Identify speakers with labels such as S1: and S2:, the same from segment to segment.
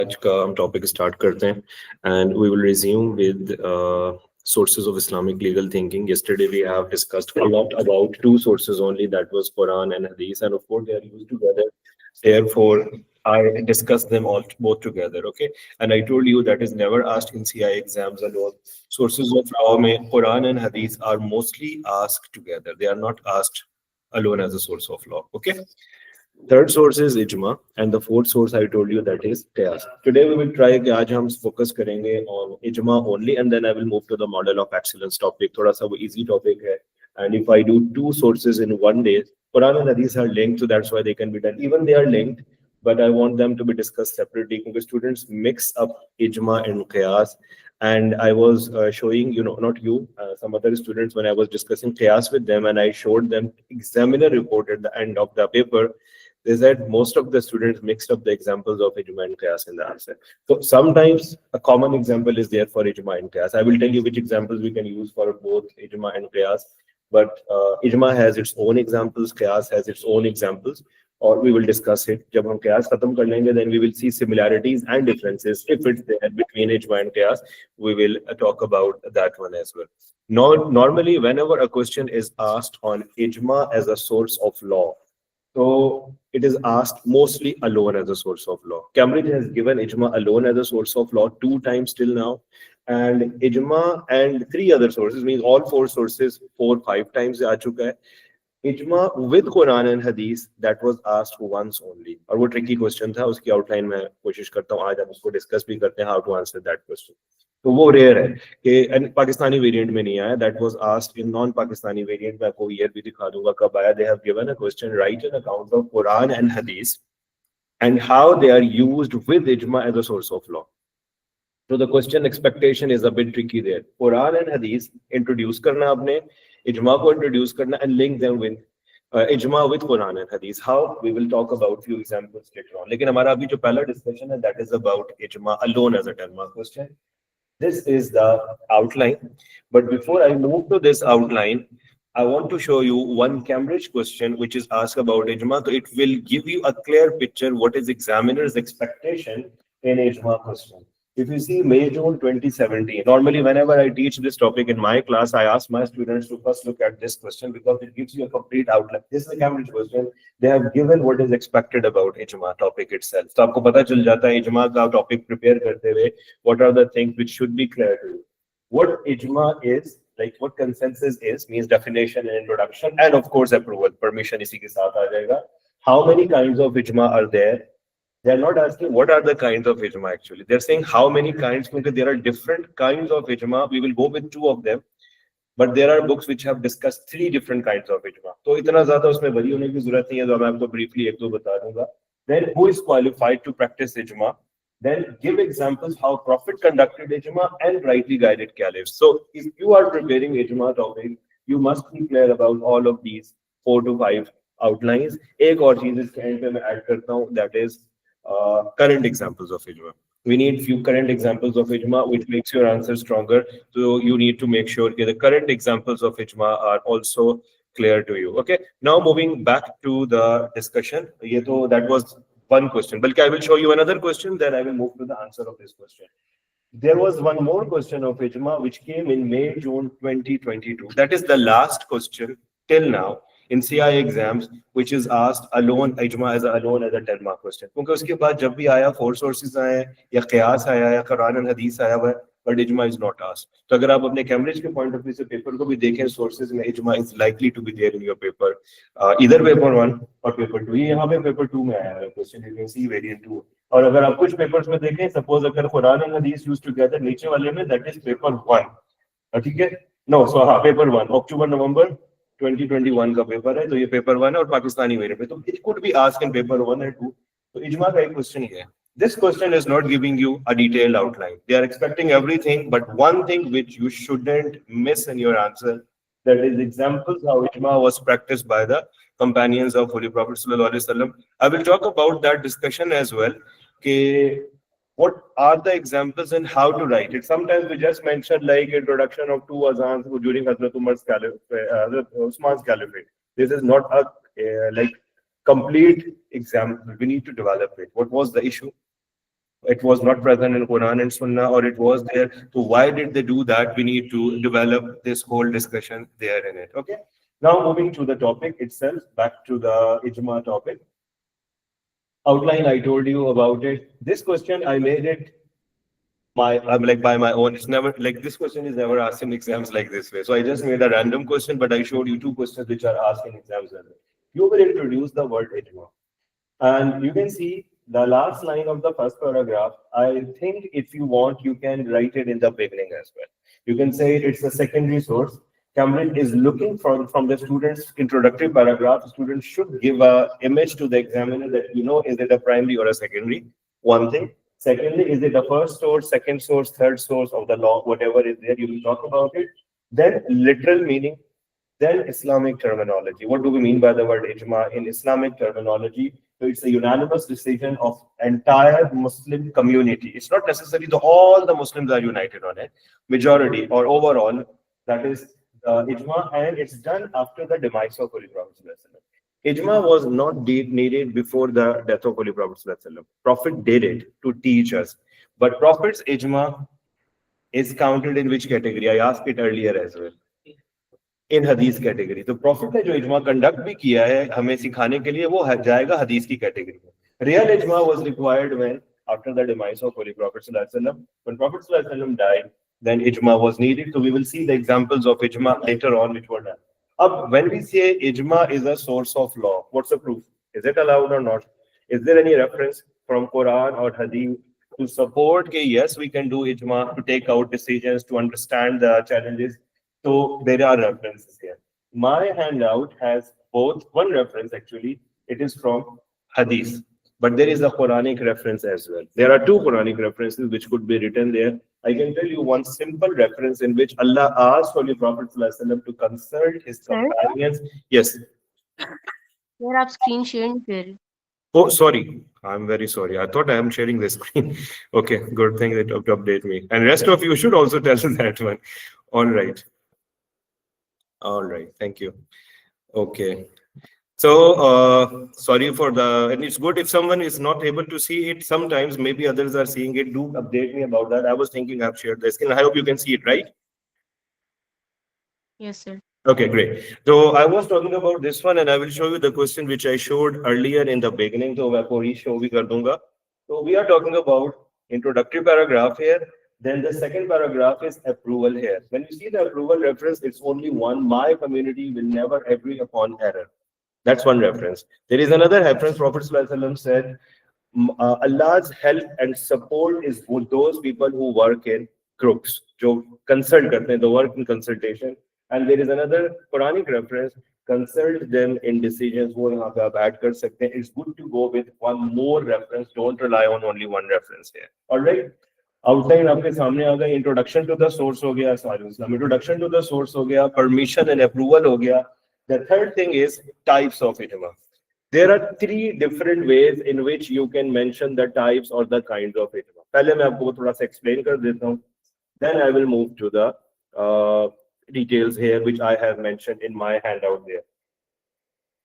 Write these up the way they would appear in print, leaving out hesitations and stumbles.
S1: आज का हम टॉपिक स्टार्ट करते हैं and we will resume with sources of Islamic legal thinking. Yesterday we have discussed a lot about two sources only, that was Quran and Hadith, and of course they are used together. Therefore, I discussed them all both together. Okay, and I told you that is never asked in CI exams alone. Sources of law, mein Quran and Hadith are mostly asked together. They are not asked alone as a source of law. Okay. Third source is ijma, and the fourth source I told you that is qiyas. Today we will try कि आज हम focus करेंगे on ijma only, and then I will move to the model of excellence topic. थोड़ा सा वो easy topic है, and if I do two sources in one day, Quran and Hadith are linked, so that's why they can be done. Even they are linked, but I want them to be discussed separately because students mix up ijma and qiyas. And I was showing, not you, some other students, when I was discussing qiyas with them, and I showed them examiner report at the end of the paper. They said most of the students mixed up the examples of ijma and qiyas in the answer. So sometimes a common example is there for ijma and qiyas. I will tell you which examples we can use for both ijma and qiyas. But ijma has its own examples, qiyas has its own examples, or we will discuss it. जब हम qiyas खत्म कर लेंगे, then we will see similarities and differences. If it's there between ijma and qiyas, we will talk about that one as well. Normally, whenever a question is asked on ijma as a source of law, so it is asked mostly alone as a source of law. Cambridge has given ijma alone as a source of law 2 times till now, and ijma and 3 other sources, means all 4 sources 4-5 times आ चुका है. Ijma with Quran and Hadith, that was asked once only. और वो tricky question था, उसकी outline मैं कोशिश करता हूँ आज हम उसको discuss भी करते हैं how to answer that question. तो वो rare है कि पाकिस्तानी वेरिएंट में नहीं आया. That was asked in non Pakistani variant. मैं आपको ईयर भी दिखा दूंगा कब आया. They have given a question, write an account of Quran and Hadith and how they are used with ijma as a source of law. So the question expectation is a bit tricky there. Quran and Hadith introduce करना आपने, ijma को introduce करना, and link them with ijma with Quran and Hadith. How? We will talk about few examples later on. लेकिन हमारा अभी जो पहला discussion है, that is about ijma alone as a 10-mark question. This is the outline. But before I move to this outline, I want to show you one Cambridge question which is asked about ijma. So it will give you a clear picture what is examiner's expectation in ijma question. If you see May, June 2017, normally whenever I teach this topic in my class, I ask my students to first look at this question because it gives you a complete outline. This is a Cambridge question. They have given what is expected about ijma topic itself. So आपको पता चल जाता है ijma का topic prepare करते हुए what are the things which should be clear to you. What ijma is, like what consensus is, means definition and introduction, and of course approval, permission इसी के साथ आ जाएगा. How many kinds of ijma are there? They are not asking what are the kinds of ijma actually. They're saying how many kinds, because there are different kinds of ijma. We will go with 2 of them, but there are books which have discussed 3 different kinds of ijma. तो इतना ज़्यादा उसमें बड़ी होने की ज़रूरत नहीं है, तो मैं आपको briefly एक दो बता दूँगा. Then who is qualified to practice ijma? Then give examples how Prophet conducted ijma and rightly guided caliphs. So if you are preparing ijma topic, you must be clear about all of these 4 to 5 outlines. एक और चीज़ इसके end पे मैं add करता हूँ, that is current examples of ijma. We need few current examples of ijma which makes your answer stronger. So you need to make sure that the current examples of ijma are also clear to you. Okay, now moving back to the discussion. That was one question, but I will show you another question, then I will move to the answer of this question. There was one more question of ijma which came in May, June 2022. That is the last question till now in CI exams, which is asked alone, ijma as a 10-mark question. क्योंकि उसके बाद जब भी आया 4 sources आए या qiyas आया या Quran and Hadith आया हुआ, but ijma is not asked. तो अगर आप अपने Cambridge के point of view से पेपर को भी देखें, sources में ijma is likely to be there in your paper, either paper 1 or paper 2. ये यहाँ पे paper 2 में आया है question, you can see variant 2. और अगर आप कुछ papers में देखें, suppose अगर Quran and Hadith used together, नीचे वाले में that is paper 1. ठीक है? No, so हाँ, paper 1, October, November 2021 का पेपर है, तो ये पेपर 1 है और पाकिस्तानी वेरिएंट में, तो it could be asked in paper 1 or 2. तो इजमा का एक क्वेश्चन ही है. This question is not giving you a detailed outline. They are expecting everything, but one thing which you shouldn't miss in your answer, that is examples how ijma was practiced by the companions of Holy Prophet sallallahu alaihi wasallam. I will talk about that discussion as well. What are the examples and how to write it? Sometimes we just mention like introduction of 2 azans during Hazrat Umar's Usman's caliphate. This is not a like complete example. We need to develop it. What was the issue? it was not present in Quran and Sunnah, or it was there. So why did they do that? We need to develop this whole discussion there in it. Okay. Now moving to the topic itself, back to the ijma topic. Outline, I told you about it. This question I made it I'm like by my own. It's never like this question is never asked in exams like this way. So I just made a random question, but I showed you two questions which are asked in exams as well. You will introduce the word ijma. And you can see the last line of the first paragraph. I think if you want, you can write it in the beginning as well. You can say it's a secondary source. Cambridge is looking from the student's introductory paragraph. Students should give a image to the examiner that, is it a primary or a secondary? One thing. Secondly, is it a first source, second source, third source of the law, whatever is there, you will talk about it. Then literal meaning, then Islamic terminology. What do we mean by the word ijma in Islamic terminology? So it's a unanimous decision of entire Muslim community. It's not necessarily all the Muslims are united on it. Majority or overall, that is ijma, and it's done after the demise of Holy Prophet. Ijma was not needed before the death of Holy Prophet. Prophet did it to teach us. But Prophet's ijma is counted in which category? I asked it earlier as well. In hadith category. तो Prophet ने जो इजमा conduct भी किया है हमें सिखाने के लिए, वो जाएगा hadith की category में. Real ijma was required when after the demise of Holy Prophet ﷺ. When Prophet ﷺ died, then ijma was needed. So we will see the examples of ijma later on which were done. When we say ijma is a source of law, what's the proof? Is it allowed or not? Is there any reference from Quran or hadith to support that yes, we can do ijma to take out decisions, to understand the challenges? So there are references here. My handout has both one reference actually. It is from hadith, but there is a Quranic reference as well. There are two Quranic references which could be written there. I can tell you one simple reference in which Allah asked Holy Prophet ﷺ to consult his companions. Yes.
S2: Sir, आप screen share नहीं कर रहे.
S1: Oh, sorry. I'm very sorry. I thought I am sharing the screen. Okay, good thing that you update me. And rest of you should also tell that one. All right. All right. Thank you. Okay. So sorry for and it's good if someone is not able to see it. Sometimes maybe others are seeing it. Do update me about that. I was thinking I've shared the screen. I hope you can see it, right?
S2: Yes, sir.
S1: Okay, great. So I was talking about this one, and I will show you the question which I showed earlier in the beginning. So we are talking about introductory paragraph here. Then the second paragraph is approval here. When you see the approval reference, it's only one. My community will never agree upon error. That's one reference. There is another reference. Prophet ﷺ said, Allah's help and support is for those people who work in groups, जो consult करते हैं, the work in consultation. And there is another Quranic reference, consult them in decisions. वो यहाँ पे आप add कर सकते हैं. It's good to go with one more reference. Don't rely on only one reference here. All right. Outline आपके सामने आ गई. Introduction to the source हो गया. Sorry, introduction to the source हो गया. Permission and approval हो गया. The third thing is types of ijma. There are three different ways in which you can mention the types or the kinds of ijma. पहले मैं आपको थोड़ा सा explain कर देता हूँ. Then I will move to the details here which I have mentioned in my handout there.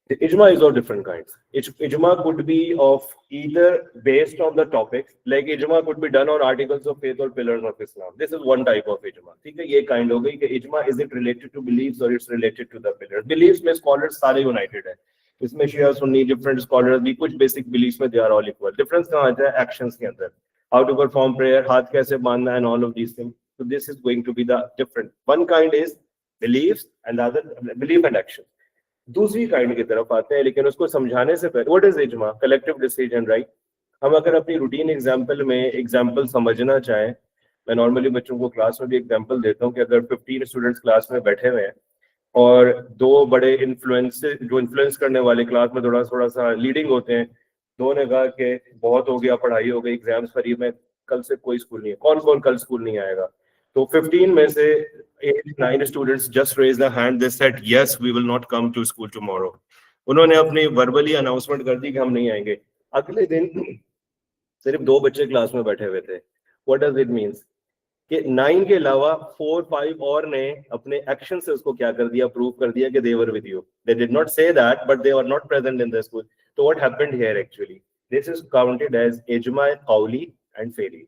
S1: The ijma is of different kinds. Ijma could be of either based on the topics, like ijma could be done on articles of faith or pillars of Islam. This is one type of ijma. ठीक है, ये kind हो गई कि ijma is it related to beliefs or it's related to the pillars. Beliefs में scholars सारे united हैं. इसमें Shia, Sunni, different scholars भी कुछ basic beliefs में they are all equal. Difference कहाँ आता है? Actions के अंदर. How to perform prayer, हाथ कैसे बांधना and all of these things. So this is going to be the different. One kind is beliefs and the other belief and action. दूसरी kind की तरफ आते हैं, लेकिन उसको समझाने से पहले व्हाट इज इजमा? Collective decision, right? हम अगर अपनी रूटीन एग्जांपल में एग्जांपल समझना चाहें, मैं नॉर्मली बच्चों को क्लास में भी एग्जांपल देता हूं कि अगर 15 स्टूडेंट्स क्लास में बैठे हुए हैं और दो बड़े इन्फ्लुएंस करने वाले क्लास में थोड़ा सा लीडिंग होते हैं, दो ने कहा कि बहुत हो गया, पढ़ाई हो गई, एग्जाम्स करीब है, कल से कोई स्कूल नहीं है. कौन कौन कल स्कूल नहीं आएगा? तो 15 में से 8-9 students just raised their hand. They said yes, we will not come to school tomorrow. उन्होंने अपनी वर्बली अनाउंसमेंट कर दी कि हम नहीं आएंगे. अगले दिन सिर्फ 2 बच्चे क्लास में बैठे हुए थे. What does it mean? कि 9 के अलावा 4-5 और ने अपने एक्शन से उसको क्या कर दिया? प्रूव कर दिया कि they were with you. They did not say that, but they were not present in the school. So what happened here actually? This is counted as ijma qawli and fairly.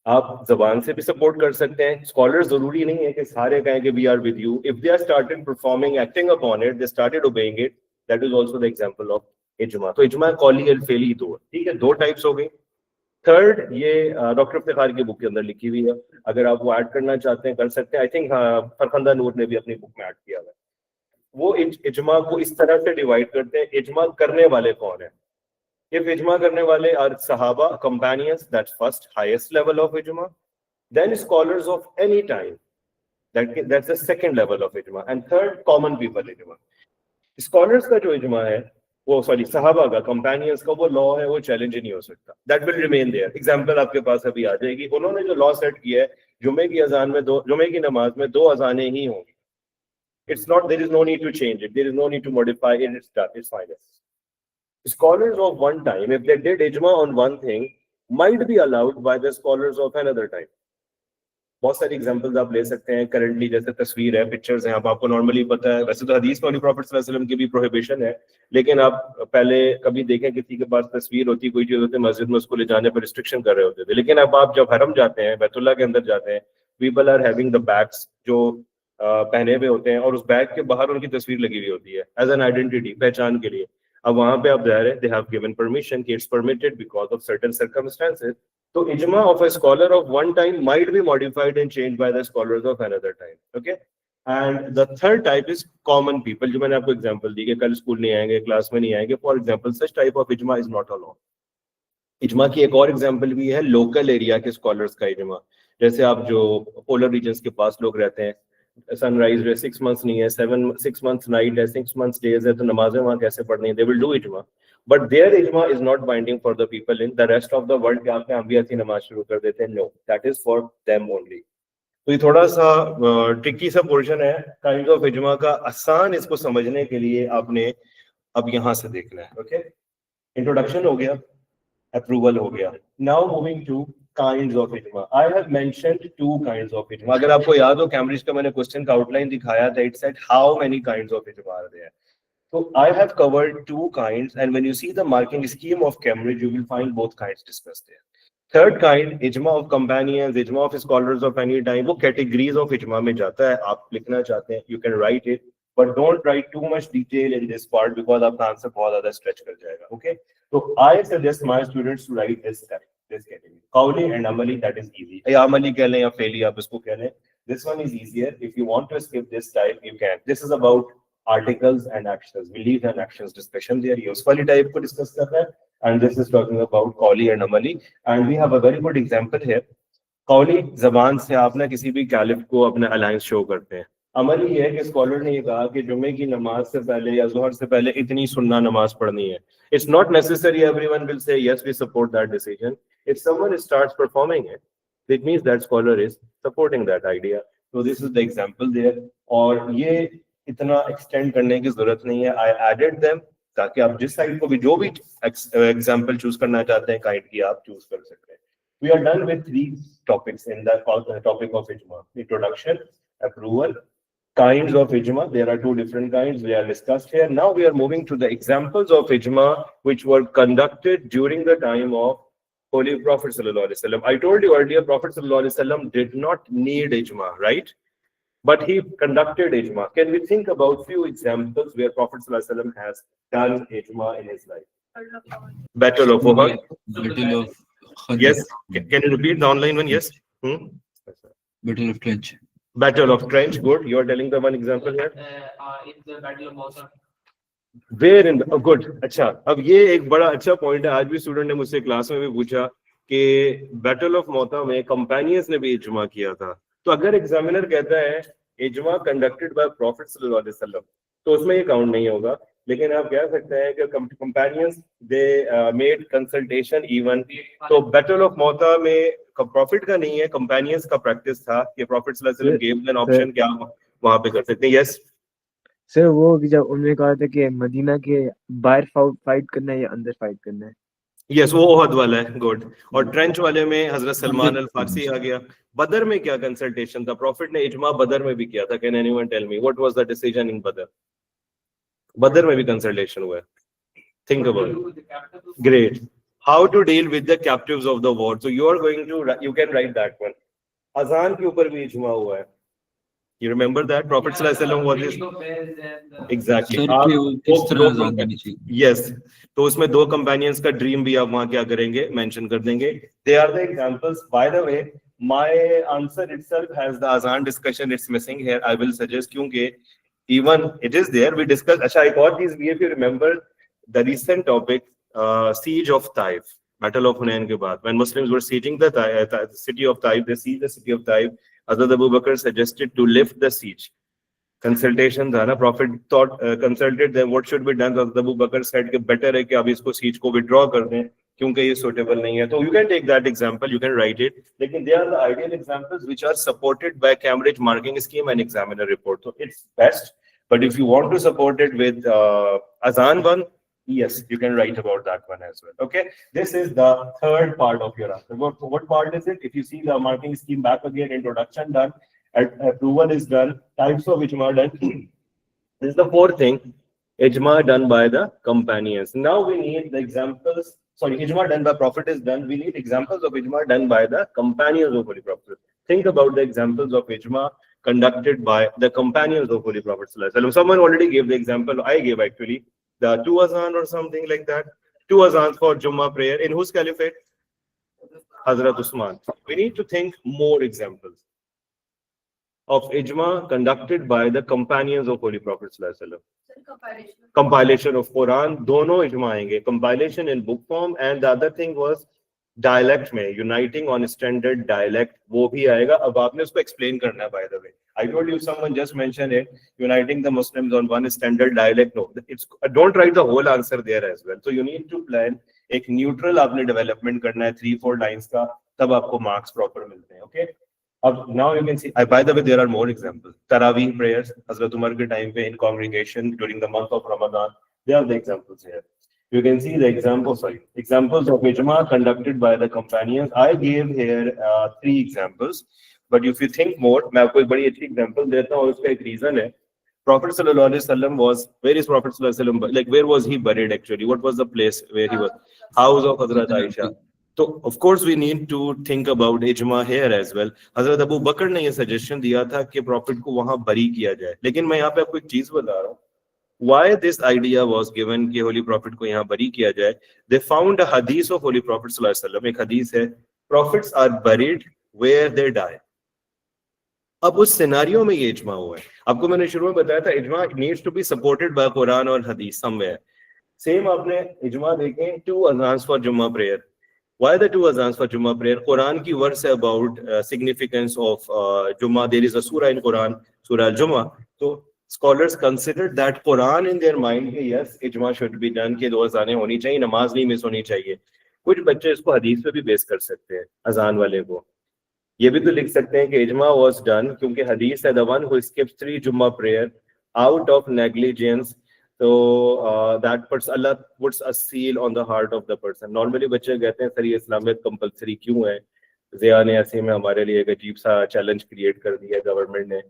S1: آپ زبان سے بھی support کر سکتے ہیں. Scholar ضروری نہیں ہے کہ سارے کہیں کہ we are with you. If they are started performing, acting upon it, they started obeying it, that is also the example of اجماع. تو اجماع قولی اور فعلی دو ہے. ٹھیک ہے, دو ٹائپس ہو گئی. تھرڈ یہ ڈاکٹر افتخار کی بک کے اندر لکھی ہوئی ہے, اگر آپ وہ ایڈ کرنا چاہتے ہیں کر سکتے ہیں. آئی تھنک فرخندہ نور نے بھی اپنی بک میں ایڈ کیا ہوا ہے. وہ اجماع کو اس طرح سے ڈیوائڈ کرتے ہیں, اجماع کرنے والے کون ہیں. If اجماع کرنے والے are صحابہ, companions, that's first highest level of اجماع. Then scholars of any time, that's the second level of اجماع. And third, common people اجماع. Scholars کا جو اجماع ہے وہ صحابہ کا, companions کا, وہ law ہے, وہ challenge نہیں ہو سکتا. That will remain there. Example آپ کے پاس ابھی آ جائے گی. انہوں نے جو law set کیا ہے, جمعے کی اذان میں جمعے کی نماز میں 2 اذانیں ہی ہوں گی. It's not, there is no need to change it, there is no need to modify it, it's done, it's fine. Scholars of one time, if they did ijma on one thing, might be allowed by the scholars of another time. بہت ساری examples آپ لے سکتے ہیں currently, جیسے تصویر ہے, pictures ہیں. اب آپ کو نارملی پتہ ہے, ویسے تو حدیث میں پروفیٹ صلی اللہ علیہ وسلم کی بھی پروہیبیشن ہے, لیکن آپ پہلے کبھی دیکھیں کسی کے پاس تصویر ہوتی, کوئی چیز ہوتی, مسجد میں اس کو لے جانے پر ریسٹرکشن کر رہے ہوتے تھے. لیکن اب آپ جب حرم جاتے ہیں, بیت اللہ کے اندر جاتے ہیں, people are having the bags جو پہنے ہوئے ہوتے ہیں, اور اس بیگ کے باہر ان کی تصویر لگی ہوئی ہوتی ہے ایز این آئیڈینٹی, پہچان کے لیے. اب وہاں پہ آپ ظاہر ہے they have given permission کہ it's permitted because of certain circumstances. تو اجماع of a scholar of one time might be modified and changed by the scholars of another time. Okay, and the third type is common people, جو میں نے آپ کو example دی کہ کل school نہیں آئیں گے, کلاس میں نہیں آئیں گے, for example such type of اجماع is not allowed. اجماع کی ایک اور ایگزامپل بھی ہے لوکل ایریا کے اسکالرس کا اجماع. جیسے آپ جو پولر ریجنس کے پاس لوگ رہتے ہیں, سن رائز 6 months نہیں ہے, 6 months نائٹ ہے, 6 months ڈیز ہے, تو نمازیں وہاں کیسے پڑھنی ہیں, they will do اجماع. But their ijma is not binding for the people in the rest of the world. کہ آپ نے ہم بھی ایسی نماز شروع کر دیتے ہیں, no, that is for them only. تو یہ تھوڑا سا ٹرکی سا پورشن ہے کائنڈ آف اجماع کا. آسان اس کو سمجھنے کے لیے آپ نے اب یہاں سے دیکھنا ہے. اوکے, انٹروڈکشن ہو گیا, اپروول ہو گیا. Now moving to kinds of اجماع. I have mentioned 2 kinds of اجماع. اگر آپ کو یاد ہو کیمبرج کا میں نے کوسچن کا آؤٹ لائن دکھایا تھا, it said how many kinds of اجماع are there. So I have covered 2 kinds, and when you see the marking scheme of Cambridge, you will find both kinds discussed there. Third kind, ijma of companions, ijma of scholars of any time, وہ categories of ijma میں جاتا ہے. آپ لکھنا چاہتے ہیں, you can write it, but don't write too much detail in this part because آپ کا آنسر بہت زیادہ stretch کر جائے گا. Okay, so I suggest my students to write this category. Qawli and amali, that is easy. یا amali کہہ لیں یا فعلی, آپ اس کو کہہ لیں. This one is easier. If you want to skip this type, you can. This is about articles and actions, belief and actions discussion. They are useful type کو discuss کر رہا ہے, and this is talking about قولی and عملی. And we have a very good example here. قولی, زبان سے آپ نے کسی بھی کیلف کو اپنا الائنس شو کرتے ہیں. عملی یہ ہے کہ اسکالر نے یہ کہا کہ جمعے کی نماز سے پہلے یا ظہر سے پہلے اتنی سننا نماز پڑھنی ہے. It's not necessary everyone will say yes we support that decision. If someone starts performing it, it means that scholar is supporting that idea. So this is the example there. اور یہ اتنا ایکسٹینڈ کرنے کی ضرورت نہیں ہے. I added them تاکہ آپ جس سائڈ کو بھی جو بھی ایگزامپل چوز کرنا چاہتے ہیں کائنڈ کی, آپ چوز کر سکتے ہیں. We are done with 3 topics in the topic of ijma. Introduction, approval, kinds of ijma. There are 2 different kinds we are discussed here. Now we are moving to the examples of ijma which were conducted during the time of Holy Prophet sallallahu alaihi wasallam. I told you earlier, Prophet sallallahu alaihi wasallam did not need ijma, right? But he conducted ijma. Can we think about few examples where Prophet sallallahu alaihi wasallam has done ijma in his life? Battle of Uhud.
S3: Battle of Khandaq.
S1: Yes. Can you repeat the online one? Yes.
S3: Battle of Trench.
S1: Battle of Trench. Good. You are telling the one example here.
S4: It's the Battle of Mosul.
S1: Where in the, good. اچھا, اب یہ ایک بڑا اچھا point ہے. آج بھی student نے مجھ سے کلاس میں بھی پوچھا کہ بیٹل آف موتا میں کمپینینز نے بھی اجماع کیا تھا. تو اگر ایگزامینر کہتا ہے اجماع کنڈکٹڈ بائی پروفیٹ صلی اللہ علیہ وسلم, تو اس میں یہ کاؤنٹ نہیں ہوگا. لیکن آپ کہہ سکتے ہیں کہ companions they made consultation even. تو بیٹل آف موتا میں پروفٹ کا نہیں ہے, کمپینینز کا پریکٹس تھا کہ پروفیٹ صلی اللہ علیہ وسلم گیو دین آپشن کیا وہاں پہ کر سکتے ہیں. یس
S5: سر, وہ جب انہوں نے کہا تھا کہ مدینہ کے باہر فائٹ کرنا ہے یا اندر فائٹ کرنا ہے.
S1: یس, وہ احد والا ہے. گڈ. اور ٹرینچ والے میں حضرت سلمان الفارسی آ گیا. بدر میں کیا کنسلٹیشن تھا؟ پروفٹ نے اجماع بدر میں بھی کیا تھا. Can anyone tell me what was the decision in Badr? Badr میں بھی کنسلٹیشن ہوا ہے. Think about. Great. how to deal with the captives of the war. So you are going to, you can write that one. Azan के ऊपर भी इज्मा हुआ है. You remember that Prophet ﷺ was this? Exactly.
S3: Sir, कि वो किस तरह अजान देनी चाहिए?
S1: Yes. तो उसमें दो companions का dream भी आप वहाँ क्या करेंगे? Mention कर देंगे. They are the examples. By the way, my answer itself has the azan discussion. It's missing here. I will suggest क्योंकि even it is there. We discussed. अच्छा, I got these. If you remember the recent topic, siege of Taif, Battle of Hunain के बाद, when Muslims were sieging the city of Taif, they sieged the city of Taif. Hazrat Abu Bakr suggested to lift the siege. Consultation था ना, Prophet thought consulted them what should be done. Hazrat Abu Bakr said कि better है कि अब इसको siege को withdraw कर दें क्योंकि ये suitable नहीं है. So you can take that example, you can write it. लेकिन they are the ideal examples which are supported by Cambridge marking scheme and examiner report. So it's best. But if you want to support it with Azan one, yes, you can write about that one as well. Okay, this is the third part of your answer. What part is it? If you see the marking scheme back again, introduction done, approval is done, types of ijma done. This is the fourth thing, ijma done by the companions. Now we need the examples. Sorry, ijma done by Prophet is done. We need examples of ijma done by the companions of Holy Prophet. Think about the examples of ijma conducted by the companions of Holy Prophet. Someone already gave the example. I gave actually. The two azan or something like that. Two azans for Jummah prayer. In whose caliphate? Hazrat Usman. We need to think more examples of ijma conducted by the companions of Holy Prophet. Compilation of Quran. Dono ijma aayenge. Compilation in book form, and the other thing was dialect mein, uniting on standard dialect. वो भी आएगा. अब आपने उसको explain करना है, by the way. I told you someone just mentioned it, uniting the Muslims on one standard dialect. No, it's don't write the whole answer there as well. So you need to plan एक neutral आपने development करना है 3-4 lines का, तब आपको marks proper मिलते हैं. Okay. अब now you can see. By the way, there are more examples. Tarawih prayers, Hazrat Umar के time पे in congregation during the month of Ramadan. They are the examples here. You can see the examples of ijma conducted by the companions. I gave here 3 examples. But if you think more, मैं आपको एक बड़ी अच्छी example देता हूँ, उसका एक reason है. Prophet sallallahu alaihi wasallam was, where is Prophet sallallahu alaihi wasallam, like where was he buried actually? What was the place where he was? House of Hazrat Aisha. So of course we need to think about ijma here as well. Hazrat Abu Bakr ने ये suggestion दिया था कि Prophet को वहाँ बरी किया जाए. लेकिन मैं यहाँ पे आपको एक चीज बता रहा हूँ. Why this idea was given कि Holy Prophet को यहाँ बरी किया जाए? They found a hadith of Holy Prophet sallallahu alaihi wasallam. एक hadith है, prophets are buried where they die. अब उस सिनारियो में ये इज्मा हुआ है. आपको मैंने शुरू में बताया था इज्मा needs to be supported by Quran और hadith somewhere. Same आपने इज्मा देखें 2 azans for Jummah prayer. Why the 2 azans for Jummah prayer? Quran की verse है about significance of Jummah. There is a surah in Quran, Surah Al-Jummah. So scholars considered that Quran in their mind कि yes, इज्मा should be done कि 2 अज़ानें होनी चाहिए, नमाज नहीं miss होनी चाहिए. कुछ बच्चे इसको हदीस पे भी बेस कर सकते हैं, अजान वाले को. ये भी तो लिख सकते हैं कि इज्मा was done क्योंकि हदीस है the one who skips 3 Jummah prayer out of negligence, so that puts Allah puts a seal on the heart of the person. Normally बच्चे कहते हैं सर ये इस्लामिक कंपलसरी क्यों है? ज़िया ने ऐसे में हमारे लिए एक अजीब सा चैलेंज क्रिएट कर दिया गवर्नमेंट ने.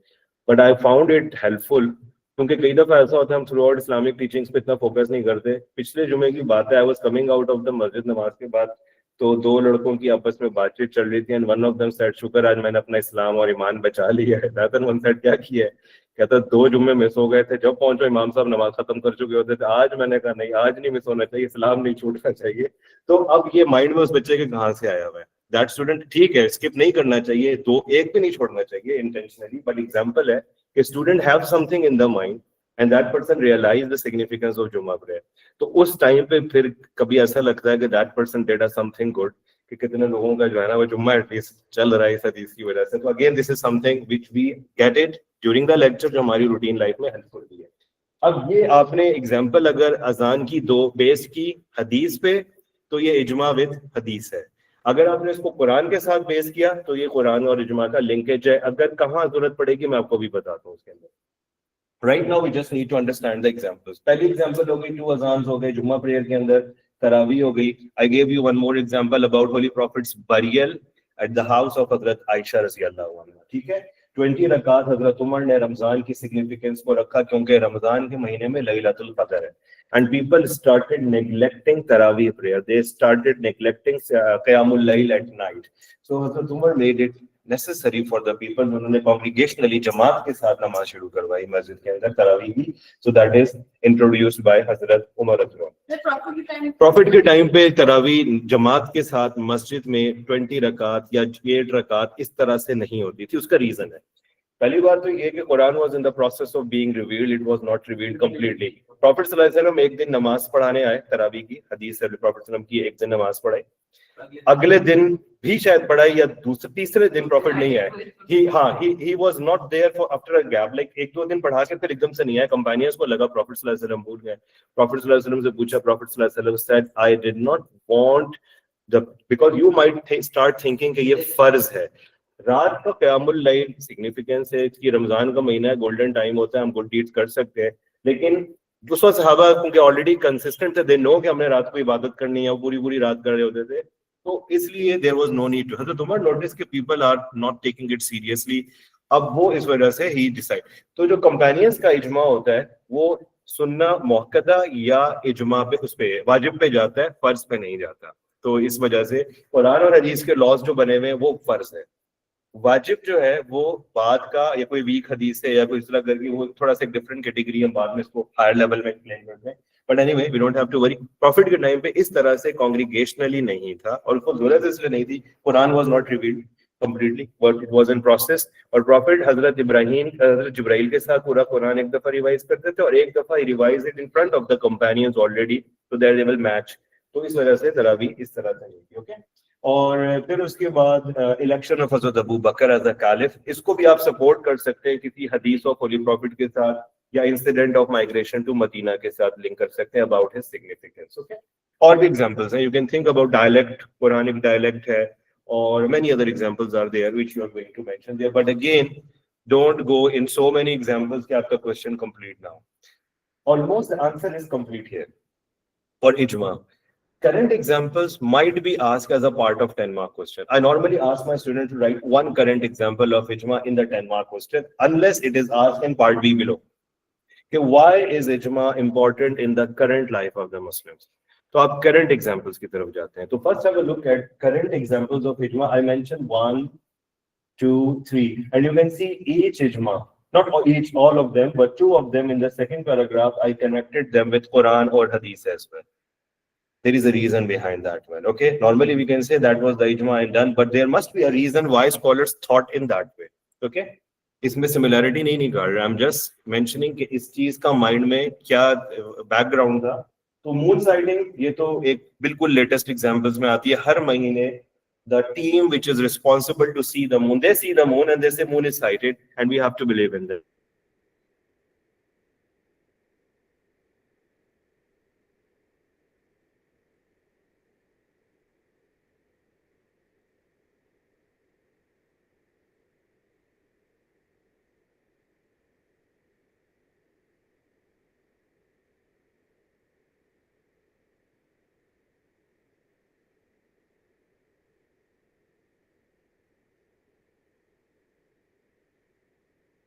S1: But I found it helpful क्योंकि कई दफा ऐसा होता है हम थ्रू आउट इस्लामिक टीचिंग्स पे इतना फोकस नहीं करते. पिछले जुमे की बात है, I was coming out of the मस्जिद नमाज के बाद, तो 2 लड़कों की आपस में बातचीत चल रही थी and one of them said शुक्र आज मैंने अपना इस्लाम और ईमान बचा लिया है. That one said क्या किया है? कहता 2 जुम्मे मिस हो गए थे, जब पहुंचो इमाम साहब नमाज खत्म कर चुके होते थे. आज मैंने कहा नहीं, आज नहीं मिस होना चाहिए, इस्लाम नहीं छूटना चाहिए. तो अब ये माइंड में उस बच्चे के कहाँ से आया हुआ है? दैट स्टूडेंट ठीक है, स्किप नहीं करना चाहिए, 2 एक भी नहीं छोड़ना चाहिए इंटेंशनली, बट एग्जांपल है कि student have something in the mind and that person realized the significance of Jummah prayer. तो उस टाइम पे फिर कभी ऐसा लगता है कि that person did something good, कि कितने लोगों का जो है ना वो जुम्मा एटलीस्ट चल रहा है इस हदीस की वजह से. तो again this is something which we get it during the lecture, जो हमारी रूटीन लाइफ में हेल्पफुल भी है. अब ये आपने एग्जांपल अगर अजान की 2 बेस की हदीस पे, तो ये इज्मा विद हदीस है. अगर आपने इसको कुरान के साथ बेस किया तो ये कुरान और इज्मा का लिंकेज है. अगर कहाँ जरूरत पड़ेगी मैं आपको भी बताता हूँ उसके अंदर. Right now we just need to understand the examples. पहली एग्जांपल हो गई 2 अजान्स हो गए जुम्मा प्रेयर के अंदर, तरावी हो गई. I gave you one more example about Holy Prophet's burial at the house of Hazrat Aisha रज़ी अल्लाह अन्हा. ठीक है, 20 رکعت حضرت عمر نے رمضان کی سگنیفیکنس کو رکھا کیونکہ رمضان کے مہینے میں لیلۃ القدر ہے. And people started neglecting Taraweeh prayer. They started neglecting Qiyam al-Layl at night. So Hazrat Umar made it necessary for the people. انہوں نے congregationally جماعت کے ساتھ نماز شروع کروائی مسجد کے اندر تراویح کی. So that is introduced by حضرت عمر رضی اللہ عنہ. Prophet کے ٹائم پہ تراویح جماعت کے ساتھ مسجد میں 20 رکعت یا 8 رکعت اس طرح سے نہیں ہوتی تھی. اس کا ریزن ہے پہلی بات تو یہ کہ Quran was in the process of being revealed, it was not revealed completely. Prophet صلی اللہ علیہ وسلم ایک دن نماز پڑھانے آئے تراویح کی, حدیث ہے پروفیٹ صلی اللہ علیہ وسلم کی ایک دن نماز پڑھائی, اگلے دن بھی شاید پڑھائی یا تیسرے دن پروفیٹ نہیں آئے. he was not there for after a gap, like ایک دو دن پڑھا کے پھر ایک دم سے نہیں آئے. کمپینئنز کو لگا پروفیٹ صلی اللہ علیہ وسلم بھول گئے. پروفیٹ صلی اللہ علیہ وسلم سے پوچھا, پروفیٹ صلی اللہ علیہ وسلم said I did not want the, because you might start thinking کہ یہ فرض ہے. رات کا قیام اللیل سگنیفیکینس ہے کہ رمضان کا مہینہ ہے, گولڈن ٹائم ہوتا ہے, ہم گڈ ڈیڈز کر سکتے ہیں. لیکن اس وقت صحابہ کیونکہ آلریڈی کنسسٹنٹ تھے, دے نو کہ ہم نے رات کو عبادت کرنی ہے, وہ پوری رات کر رہے ہوتے تھے, تو اس لیے there was no need to. حضرت عمر نوٹس کہ people are not taking it seriously, اب وہ اس وجہ سے ہی ڈیسائڈ. تو جو کمپینینز کا اجماع ہوتا ہے وہ سنہ موقدہ یا اجماع پہ, اس پہ واجب پہ جاتا ہے, فرض پہ نہیں جاتا. تو اس وجہ سے قرآن اور حدیث کے لاز جو بنے ہوئے ہیں وہ فرض ہے. واجب جو ہے وہ بعد کا یا کوئی ویک حدیث ہے یا کوئی اس طرح کر کے وہ تھوڑا سا ڈفرنٹ کیٹیگری, ہم بعد میں اس کو ہائر لیول میں ایکسپلین کرتے ہیں. But anyway we don't have to worry. Prophet کے ٹائم پہ اس طرح سے کانگریگیشنلی نہیں تھا, اور اس کو ضرورت اس لیے نہیں تھی, Quran was not revealed completely, but it was in process. اور prophet حضرت ابراہیم حضرت جبرائیل کے ساتھ پورا قرآن ایک دفعہ ریوائز کرتے تھے, اور ایک دفعہ revise it in front of the companions already so that they will match. تو اس وجہ سے تراویح اس طرح سے نہیں تھی. اوکے, اور پھر اس کے بعد الیکشن آف حضرت ابو بکر ایز اے کالف, اس کو بھی آپ سپورٹ کر سکتے ہیں کسی حدیث آف ہولی پروفٹ کے ساتھ یا انسیڈنٹ آف مائگریشن ٹو مدینہ کے ساتھ لنک کر سکتے ہیں اباؤٹ ہز سگنیفیکینس. اوکے, اور بھی ایگزامپلس ہیں, you can think about dialect, Quranic dialect ہے, or many other examples are there which you are going to mention there, but again don't go in so many examples ki aapka question complete now. Almost the answer is complete here for ijma. Current examples might be asked as a part of 10-mark question. I normally ask my students to write one current example of ijma in the 10-mark question unless it is asked in part B below. Okay, why is ijma important in the current life of the Muslims? تو آپ current examples کی طرف جاتے ہیں. تو first have a look at current examples of اجماع. I mentioned 1, 2, 3 and you can see each ijma, not each, all of them, but 2 of them in the second paragraph I connected them with Quran or Hadith as well. There is a reason behind that one. Okay, normally we can say that was the ijma and done, but there must be a reason why scholars thought in that way. Okay, اس میں similarity نہیں نکال رہا, I'm just mentioning کہ اس چیز کا mind میں کیا back ground تھا. تو مون سائٹنگ یہ تو ایک بالکل لیٹسٹ ایگزامپلس میں آتی ہے. ہر مہینے the team which is responsible to see the moon, they see the moon and they say moon is sighted and we have to believe in them.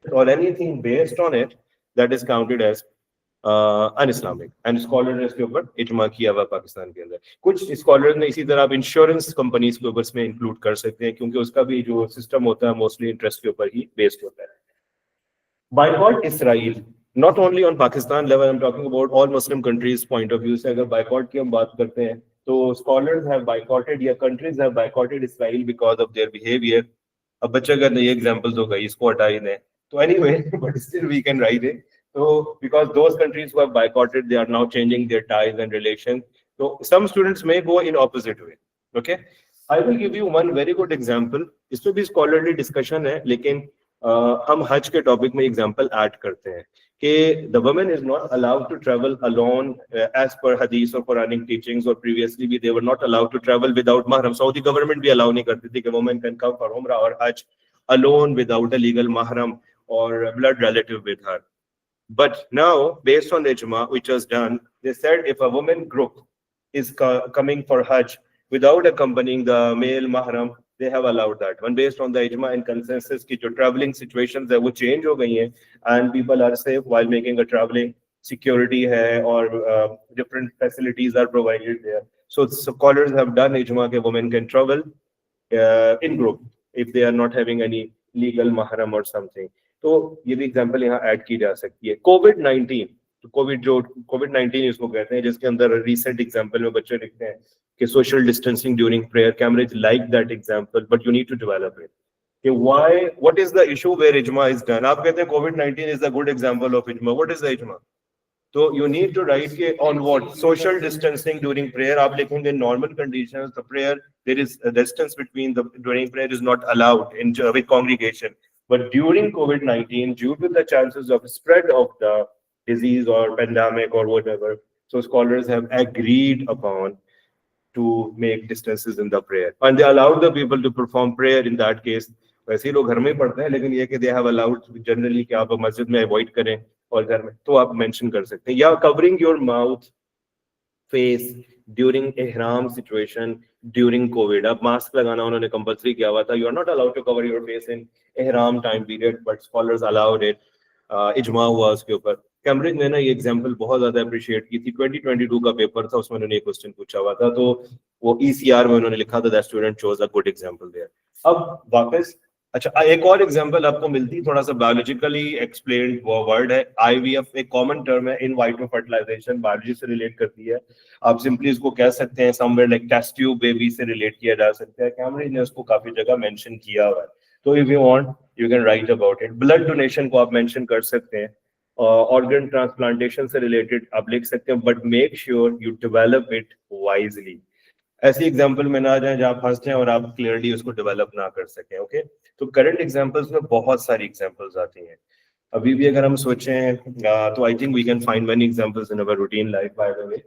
S1: Or anything based on it that is counted as un-Islamic. And scholars نے اس کے اوپر اجماع کیا ہوا پاکستان کے اندر. کچھ scholars نے اسی طرح آپ انشورنس کمپنیز کے اوپر اس میں انکلوڈ کر سکتے ہیں کیونکہ اس کا بھی جو سسٹم ہوتا ہے موسٹلی انٹرسٹ کے اوپر ہی بیسڈ ہوتا ہے. Boycott Israel, not only on Pakistan level, I'm talking about all Muslim countries point of view سے اگر بائیکاٹ کی ہم بات کرتے ہیں تو scholars have boycotted یا countries have boycotted Israel because of their behavior. اب بچہ اگر یہ ایگزامپلز ہو گئی اس کو ہٹا ہی دیں تو anyway, but still we can write it. So because those countries who have boycotted, they are now changing their ties and relations. So some students may go in opposite way. Okay, I will give you one very good example. اس میں بھی scholarly discussion ہے لیکن ہم حج کے topic میں example add کرتے ہیں کہ the woman is not allowed to travel alone as per hadith or Quranic teachings, or previously they were not allowed to travel without mahram. Saudi government بھی allow نہیں کرتی تھی کہ women can come for umrah or hajj alone without a legal mahram or a blood relative with her. But now, based on the ijma which was done, they said if a woman group is coming for hajj without accompanying the male mahram, they have allowed that one based on the ijma and consensus ki jo traveling situations hai wo change ho gayi hain and people are safe while making a traveling, security hai or different facilities are provided there. So scholars have done ijma ke women can travel in group if they are not having any legal mahram or something. तो ये भी example यहाँ add की जा सकती है. कोविड-19, तो कोविड-19 इसको कहते हैं, जिसके अंदर रिसेंट एग्जांपल में बच्चे लिखते हैं कि social distancing during prayer. Cambridge like that example, but you need to develop it. कि why, what is the issue where ijma is done? आप कहते हैं कोविड-19 is a good example of ijma. What is the ijma? So you need to write के on what? Social distancing during prayer. आप लिखेंगे normal conditions, the prayer, there is a distance between the during prayer is not allowed in with congregation. But during COVID-19, due to the chances of spread of the disease or pandemic or whatever, so scholars have agreed upon to make distances in the prayer, and they allowed the people to perform prayer in that case. वैसे ही लोग घर में ही पढ़ते हैं, लेकिन ये कि they have allowed generally कि आप मस्जिद में avoid करें और घर में, तो आप mention कर सकते हैं. या covering your mouth, face during ihram situation during COVID. अब mask लगाना उन्होंने compulsory किया हुआ था. You are not allowed to cover your face in ihram time period, but scholars allowed it. इजमा हुआ उसके ऊपर. कैम्ब्रिज ने ना ये एग्जांपल बहुत ज्यादा अप्रिशिएट की थी. 2022 का पेपर था, उसमें उन्होंने एक क्वेश्चन पूछा हुआ था, तो वो ECR में उन्होंने लिखा था that student chose a good example there. अब वापस अच्छा एक और एग्जांपल आपको मिलती, थोड़ा सा बायोलॉजिकली एक्सप्लेन्ड वर्ड है. IVF एक कॉमन टर्म है, इन वाइट्रो फर्टिलाइजेशन, बायोलॉजी से रिलेट करती है. आप सिंपली इसको कह सकते हैं somewhere like test tube baby से रिलेट किया जा सकता है. कैम्ब्रिज ने उसको काफी जगह मेंशन किया हुआ है. तो if you want you can write about it. Blood donation को आप मेंशन कर सकते हैं, ऑर्गन ट्रांसप्लांटेशन से रिलेटेड आप लिख सकते हैं, but make sure you develop it wisely. ऐसी एग्जांपल में ना जाएं जहां फंस जाएं और आप क्लियरली उसको डेवलप ना कर सकें. ओके, तो करंट एग्जांपल्स में बहुत सारी एग्जांपल्स आती हैं. अभी भी अगर हम सोचें तो I think we can find many examples in our routine life by the way.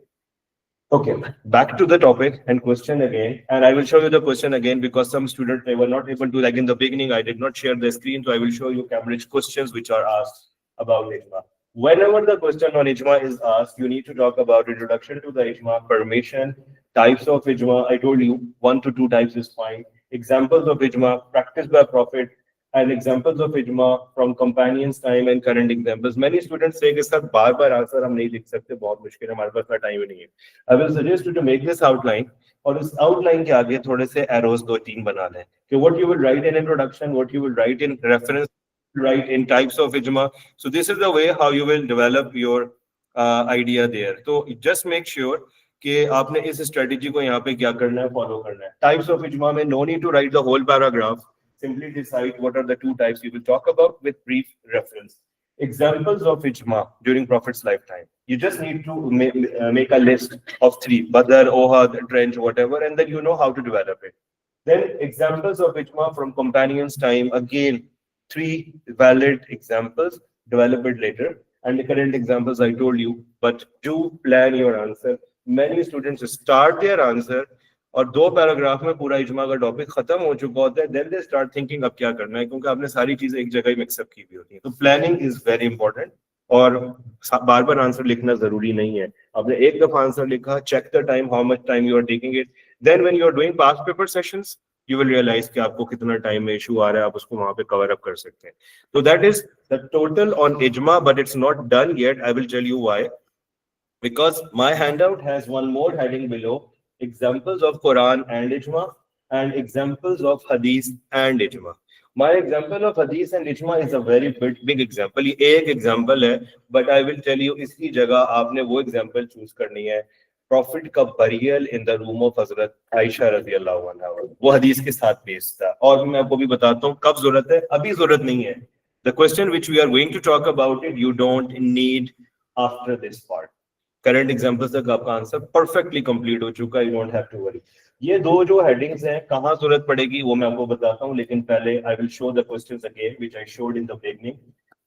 S1: Okay, back to the topic and question again, and I will show you the question again because some students, they were not able to, like in the beginning I did not share the screen, so I will show you Cambridge questions which are asked about ijma. Whenever the question on ijma is asked, you need to talk about introduction to the ijma, permission, types of ijma. I told you 1 to 2 types is fine. Examples of ijma practiced by Prophet and examples of ijma from companions time and current examples. Many students say कि sir बार-बार answer हम नहीं लिख सकते, बहुत मुश्किल है, हमारे पास इतना टाइम ही नहीं है. I will suggest you to make this outline, और इस outline के आगे थोड़े से arrows 2-3 बना लें कि what you will write in introduction, what you will write in reference, write in types of ijma. So this is the way how you will develop your idea there. So just make sure कि आपने इस strategy को यहाँ पे क्या करना है, follow करना है. Types of ijma में no need to write the whole paragraph. Simply decide what are the 2 types you will talk about with brief reference. Examples of ijma during Prophet's lifetime. You just need to make a list of 3, Badr, Ohad, Trench, whatever, and then you know how to develop it. Then examples of ijma from companions' time. Again, 3 valid examples. Develop it later. And the current examples I told you, but do plan your answer. Many students start their answer और 2 paragraph में पूरा इजमा का topic खत्म हो चुका होता है, then they start thinking अब क्या करना है, क्योंकि आपने सारी चीजें एक जगह ही मिक्सअप की हुई होती है. तो प्लानिंग इज वेरी इंपॉर्टेंट, और बार बार आंसर लिखना जरूरी नहीं है. आपने एक दफा आंसर लिखा, check the time, how much time you are taking it, then when you are doing past paper sessions you will realize कि आपको कितना टाइम में इशू आ रहा है, आप उसको वहां पे कवर अप कर सकते हैं. तो that is the total on इजमा, but it's not done yet. I will tell you why, because my handout has one more heading below, examples of Quran and ijma and examples of hadith and ijma. My example of hadith and ijma is a very big example. ये एक example है, but I will tell you इसकी जगह आपने वो example choose करनी है. Prophet का burial in the room of Hazrat Aisha रज़ी अल्लाह अन्हा, वो हदीस के साथ पेश था. और मैं आपको भी बताता हूँ कब जरूरत है, अभी जरूरत नहीं है. The question which we are going to talk about it, you don't need after this part. Current examples तक आपका आंसर परफेक्टली कंप्लीट हो चुका है, you don't have to worry. ये 2 जो हेडिंग्स हैं कहां जरूरत पड़ेगी वो मैं आपको बताता हूं, लेकिन पहले I will show the questions again which I showed in the beginning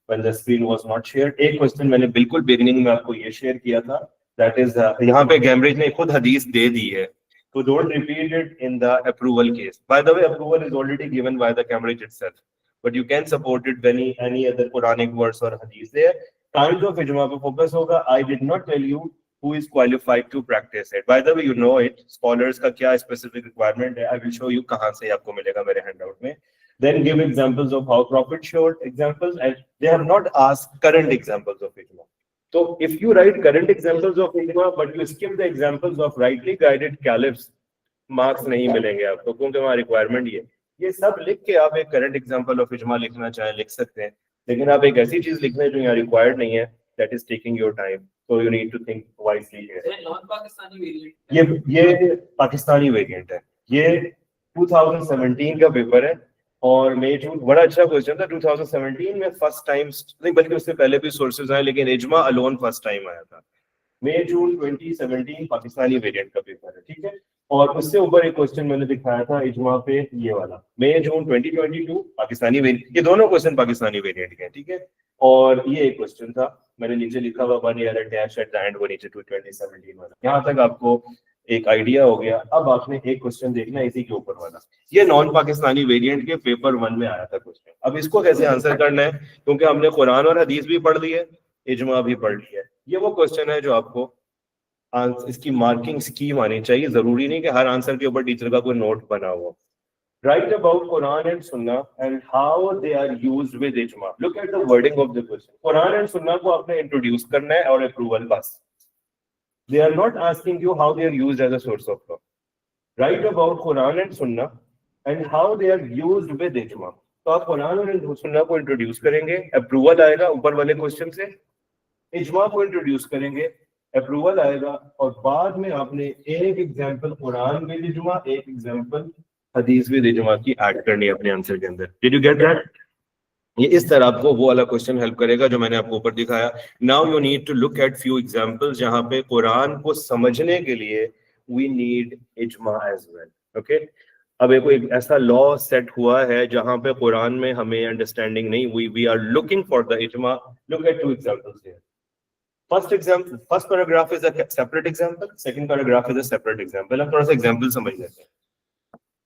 S1: when the screen was not shared. एक क्वेश्चन मैंने बिल्कुल बिगिनिंग में आपको ये शेयर किया था, दैट इज यहां पे कैम्ब्रिज ने खुद हदीस दे दी है, तो don't repeat it in the approval case. By the way approval is already given by the Cambridge itself, but you can support it when any other Quranic verse और हदीस देयर. टाइम्स ऑफ इजमा पे फोकस होगा. I did not tell you who is qualified to practice it. By the way, you know it, scholars का क्या specific requirement है, I will show you कहाँ से आपको मिलेगा मेरे handout में. Then give examples of how profit showed examples, and they have not asked current examples of ijma. So if you write current examples of ijma but you skip the examples of rightly guided caliphs, marks नहीं मिलेंगे आपको, क्योंकि वहाँ requirement ये सब लिख के आप एक current example of ijma लिखना चाहें लिख सकते हैं, लेकिन आप एक ऐसी चीज लिखना है जो यहाँ required नहीं है, that is taking your time, so you need to think wisely here.
S4: non-Pakistani variant.
S1: ये पाकिस्तानी वेरिएंट है, ये 2017 का पेपर है और मई जून, बड़ा अच्छा क्वेश्चन था. 2017 में फर्स्ट टाइम नहीं बल्कि उससे पहले भी सोर्सेज आए, लेकिन इजमा अलोन फर्स्ट टाइम आया था. मई जून 2017 पाकिस्तानी वेरिएंट का पेपर है, ठीक है. और उससे ऊपर एक क्वेश्चन मैंने दिखाया था इजमा पे, ये वाला मई जून 2022 पाकिस्तानी वेरिएंट. ये दोनों क्वेश्चन पाकिस्तानी वेरिएंट के हैं, ठीक है. और ये एक क्वेश्चन था, मैंने नीचे लिखा हुआ 1 year attached at the end, वो नीचे 2017 वाला. यहाँ तक आपको एक आइडिया हो गया. अब आपने एक क्वेश्चन देखना इसी के ऊपर वाला, ये नॉन पाकिस्तानी वेरिएंट के पेपर 1 में आया था क्वेश्चन. अब इसको कैसे आंसर करना है, क्योंकि हमने कुरान और हदीस भी पढ़ ली है, इजमा भी पढ़ लिया है. ये वो क्वेश्चन है जो आपको इसकी मार्किंग स्कीम आनी चाहिए. जरूरी नहीं कि हर आंसर के ऊपर टीचर का कोई नोट बना हुआ. Write about Quran and Sunnah and how they are used with ijma. Look at the wording of the question. Quran and Sunnah को आपने introduce करना है और approval बस. They are not asking you how they are used as a source of law. Write about Quran and Sunnah and how they are used with ijma. तो आप कुरान और सुन्ना को इंट्रोड्यूस करेंगे, अप्रूवल आएगा ऊपर वाले क्वेश्चन से. इजमा को इंट्रोड्यूस करेंगे, अप्रूवल आएगा, और बाद में आपने एक एग्जांपल कुरान विद इजमा, एक एग्जांपल हदीस विद इजमा की ऐड करनी है अपने आंसर के अंदर. Did you get that? ये इस तरह आपको वो वाला क्वेश्चन हेल्प करेगा जो मैंने आपको ऊपर दिखाया. Now you need to look at few examples जहां पे कुरान को समझने के लिए वी नीड इजमा एज वेल. ओके, अब एक ऐसा लॉ सेट हुआ है जहां पे कुरान में हमें अंडरस्टैंडिंग नहीं हुई, we are looking for the इजमा. Look at two examples here. First paragraph is a separate example, second paragraph is a separate example. हम थोड़ा सा एग्जांपल समझ लेते हैं.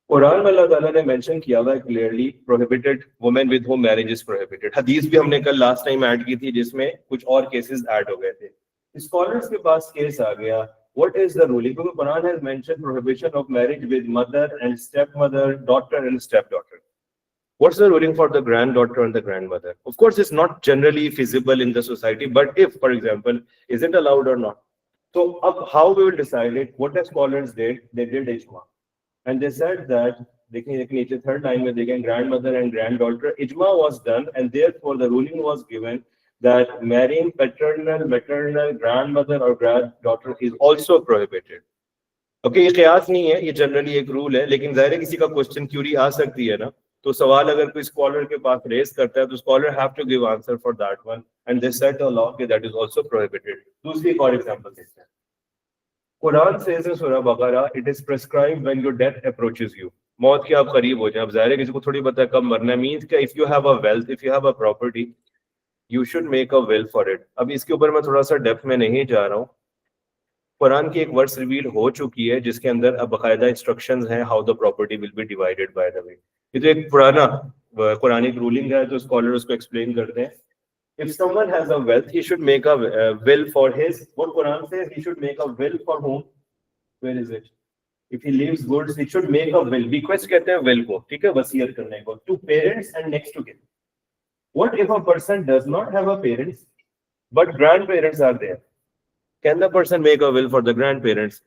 S1: कुरान में अल्लाह ताला ने मेंशन किया हुआ है clearly prohibited women with home marriage is prohibited. हदीस भी हमने कल लास्ट टाइम ऐड की थी जिसमें कुछ और केसेस ऐड हो गए थे. स्कॉलर्स के पास केस आ गया, व्हाट इज द रूलिंग, क्योंकि Quran has mention prohibition of marriage with mother and step mother, daughter and step daughter. What's the ruling for the granddaughter and the grandmother? Of course, it's not generally feasible in the society, but if, for example, is it allowed or not? So, how we will decide it? What the scholars did, they did ijma. And they said that देखिए third line में देखें grandmother and granddaughter, ijma was done, and therefore the ruling was given that marrying paternal, maternal, grandmother or granddaughter is also prohibited. Okay, ये क़ियास नहीं है, ये generally एक rule है, लेकिन ज़ाहिर है किसी का क्वेश्चन क्यूरी आ सकती है ना, तो सवाल अगर कोई स्कॉलर के पास रेस करता है तो scholar have to give answer for that one, and they set a law कि दैट इज आल्सो प्रोहिबिटेड. दूसरी एक और एग्जांपल देखते हैं. कुरान सेज इन सूरह बकरा, it is prescribed when your death approaches you. मौत के आप करीब हो जाए, अब ज़ाहिर है किसी को थोड़ी पता है कब मरना है. मींस कि if you have a wealth, if you have a property, you should make a will for it. अब इसके ऊपर मैं थोड़ा सा डेप्थ में नहीं जा रहा हूँ. कुरान की एक वर्स रिवील हो चुकी है जिसके अंदर अब बाकायदा इंस्ट्रक्शंस हैं how the property will be divided. Bye the वे, ये तो एक पुराना कुरानिक रूलिंग है, तो स्कॉलर उसको एक्सप्लेन करते हैं. If someone has a wealth, he should make a will for his. What Quran says, he should make a will for whom? Where is it? If he leaves goods, he should make a will. Bequest कहते हैं will को, ठीक है, वसीयत करने को, to parents and next to kin. What if a person does not have a parents, but grandparents are there? Can the person make a will for the grandparents?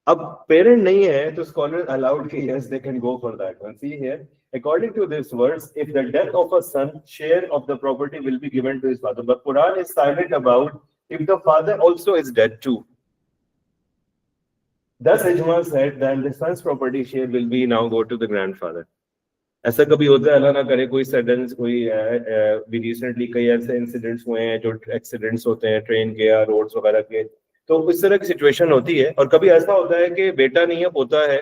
S1: अब parent नहीं है तो स्कॉलर अलाउड कि yes they can go for that one. See here, according to this verse, if the death of a son, share of the property will be given to his father. But Quran is silent about if the father also is dead too. Thus Ijma said that the son's property share will be now go to the grandfather. ऐसा कभी होता है, अल्लाह ना करे, कोई sudden कोई भी recently कई ऐसे इंसिडेंट्स हुए हैं जो एक्सीडेंट्स होते हैं ट्रेन के या रोड्स वगैरह के, तो इस तरह की सिचुएशन होती है. और कभी ऐसा होता है कि बेटा नहीं है पोता है,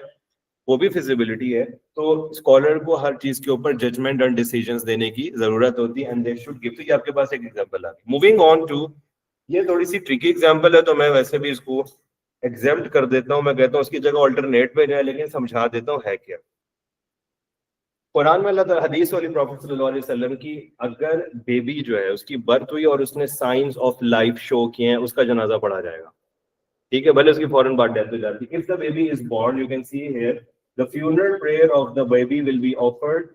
S1: वो भी फिजिबिलिटी है, तो स्कॉलर को हर चीज के ऊपर जजमेंट एंड डिसीजंस देने की जरूरत होती है, एंड दे शुड गिव. तो ये आपके पास एक एग्जांपल आ गया. मूविंग ऑन टू, ये थोड़ी सी ट्रिकी एग्जांपल है तो मैं वैसे भी इसको एग्जेम्प्ट कर देता हूँ. मैं कहता हूँ उसकी जगह ऑल्टरनेट पे जाए, लेकिन समझा देता हूँ है क्या. قرآن میں اللہ تعالیٰ حدیث والی پروفیٹ صلی اللہ علیہ وسلم کی اگر بیبی جو ہے اس کی برتھ ہوئی اور اس نے سائنس آف لائف شو کیے ہیں اس کا جنازہ پڑھا جائے گا. ٹھیک ہے, بھلے اس کی فوراً بعد ڈیتھ ہو جاتی ہے. If the baby is born, you can see here the funeral prayer of the baby will be offered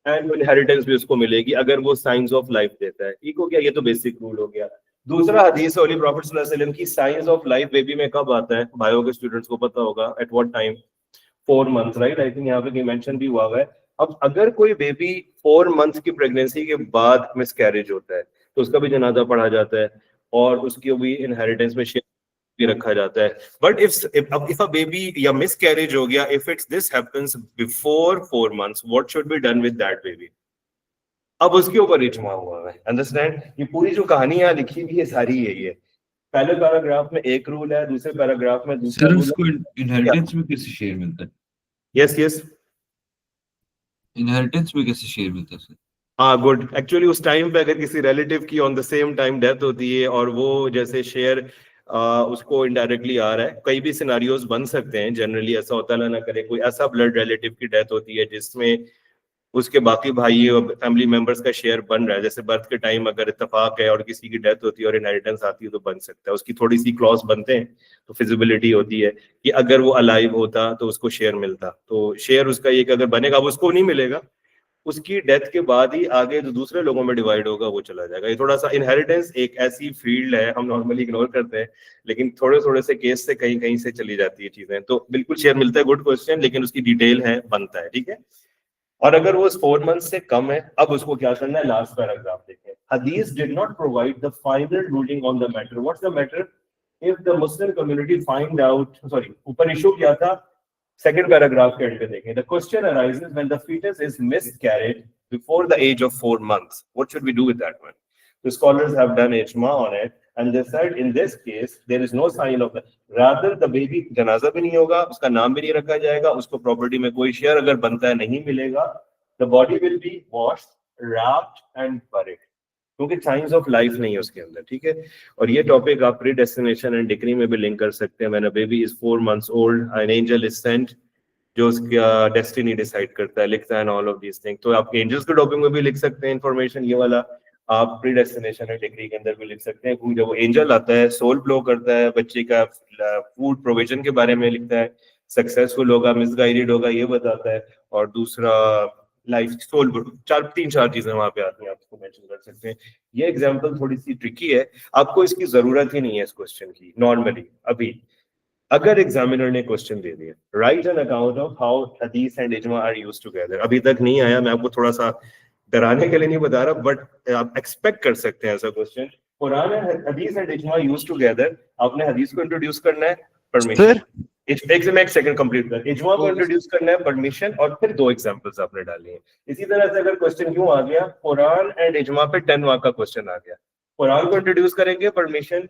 S1: and inheritance بھی اس کو ملے گی اگر وہ سائنس آف لائف دیتا ہے. ٹھیک ہو گیا, یہ تو بیسک رول ہو گیا. دوسرا حدیث والی پروفیٹ صلی اللہ علیہ وسلم کی سائنس آف لائف بیبی میں کب آتا ہے, بایو کے اسٹوڈنٹس کو پتا ہوگا, at what time, 4 months, right. I think یہاں پہ مینشن بھی ہوا ہے. اب اگر کوئی بیبی 4 months کی پریگنینسی کے بعد مس کیریج ہوتا ہے تو اس کا بھی جنازہ پڑھا جاتا ہے اور اس کی بھی انہیریٹنس میں شیئر بھی رکھا جاتا ہے. بٹ if a baby یا مس کیریج ہو گیا, if this happens before 4 months, what should be done with that baby? اب اس کے اوپر اجماع ہوا ہے. انڈرسٹینڈ, یہ پوری جو کہانی یہاں لکھی ہوئی ہے ساری یہی ہے. پہلے پیراگراف میں ایک رول ہے, دوسرے پیراگراف میں دوسرا
S3: سر
S1: رول
S3: اس کو انہیریٹنس میں کیسے شیئر ملتا ہے؟
S1: یس یس
S3: انہیریٹنس میں کیسے شیئر ملتا ہے سر؟
S1: ہاں گڈ. ایکچولی اس ٹائم پہ اگر کسی ریلیٹیو کی آن دا سیم ٹائم ڈیتھ ہوتی ہے اور وہ جیسے شیئر اس کو انڈائریکٹلی آ رہا ہے, کئی بھی سیناریوز بن سکتے ہیں. جنرلی ایسا ہوتا اللہ نہ کرے کوئی ایسا بلڈ ریلیٹیو کی ڈیتھ ہوتی ہے جس میں اس کے باقی بھائی اور فیملی ممبرس کا شیئر بن رہا ہے. جیسے برتھ کے ٹائم اگر اتفاق ہے اور کسی کی ڈیتھ ہوتی ہے اور انہیریٹنس آتی ہے تو بن سکتا ہے. اس کی تھوڑی سی کلوز بنتے ہیں تو فیزیبلٹی ہوتی ہے کہ اگر وہ الائیو ہوتا تو اس کو شیئر ملتا. تو شیئر اس کا یہ کہ اگر بنے گا, اب اس کو نہیں ملے گا, اس کی ڈیتھ کے بعد ہی آگے جو دوسرے لوگوں میں ڈیوائڈ ہوگا وہ چلا جائے گا. یہ تھوڑا سا انہیریٹنس ایک ایسی فیلڈ ہے, ہم نارملی اگنور کرتے ہیں, لیکن تھوڑے تھوڑے سے کیس سے کہیں کہیں سے چلی جاتی ہے چیزیں. تو بالکل شیئر ملتا ہے, گڈ کوشچن, لیکن اس کی ڈیٹیل ہے, بنتا ہے. ٹھیک ہے, اور اگر وہ 4 months سے کم ہے, اب اس کو کیا کرنا ہے, لاسٹ پیراگراف دیکھیں. حدیث did not provide the final ruling on the matter. What's the matter? If the Muslim community find out, sorry, اوپر ایشو کیا تھا, سیکنڈ پیراگراف کے اینڈ پہ دیکھیں. The question arises when the fetus is miscarried before the age of 4 months. What should we do with that one? The scholars have done ijma on it and they said in this case there is no sign of that. Rather the baby جنازہ بھی نہیں ہوگا, اس کا نام بھی نہیں رکھا جائے گا, اس کو پراپرٹی میں کوئی شیئر اگر بنتا ہے نہیں ملے گا. The body will be washed, wrapped and buried. کیونکہ سائنس آف لائف نہیں ہے اس کے اندر. ٹھیک ہے, اور یہ ٹاپک آپ پری ڈیسٹینیشن اینڈ ڈگری میں بھی لنک کر سکتے ہیں. when a baby is 4 months old, an angel is sent, جو اس کا ڈیسٹینی ڈیسائیڈ کرتا ہے, لکھتا ہے all of these things. تو آپ اینجلس کے ٹاپک میں بھی لکھ سکتے ہیں انفارمیشن, یہ والا آپ پری ڈیسٹینیشن اینڈ ڈگری کے اندر بھی لکھ سکتے ہیں. کیونکہ جب وہ اینجل آتا ہے, سول بلو کرتا ہے, بچے کا فوڈ پروویژن کے بارے میں لکھتا ہے, سکسیسفل ہوگا مس گائیڈ ہوگا یہ بتاتا ہے, اور دوسرا لائف سول 3-4 چیزیں وہاں پہ آتی ہیں, آپ اس کو مینشن کر سکتے ہیں. یہ ایگزامپل تھوڑی سی ٹرکی ہے, آپ کو اس کی ضرورت ہی نہیں ہے اس کوشچن کی نارملی. ابھی اگر ایگزامینر نے کوشچن دے دیا, right an account of how حدیث اینڈ اجماع آر یوزڈ ٹوگیدر. ابھی تک نہیں آیا, میں آپ کو تھوڑا سا ڈرانے کے لیے نہیں بتا رہا, بٹ آپ ایکسپیکٹ کر سکتے ہیں ایسا کوشچن. قرآن حدیث اینڈ اجماع یوزڈ ٹوگیدر, آپ نے حدیث کو انٹروڈیوس کرنا ہے, پرمیشن. ایک سیکنڈ کمپلیٹ کر, اجماع کو انٹروڈیوس کرنا ہے, پرمیشن, اور پھر 2 ایگزامپلس آپ نے ڈالی ہیں. اسی طرح سے اگر کوشچن کیوں آ گیا, قرآن اینڈ اجماع پہ 10 مارک کا کوشچن آ گیا. قرآن کو انٹروڈیوس کریں گے, پرمیشن,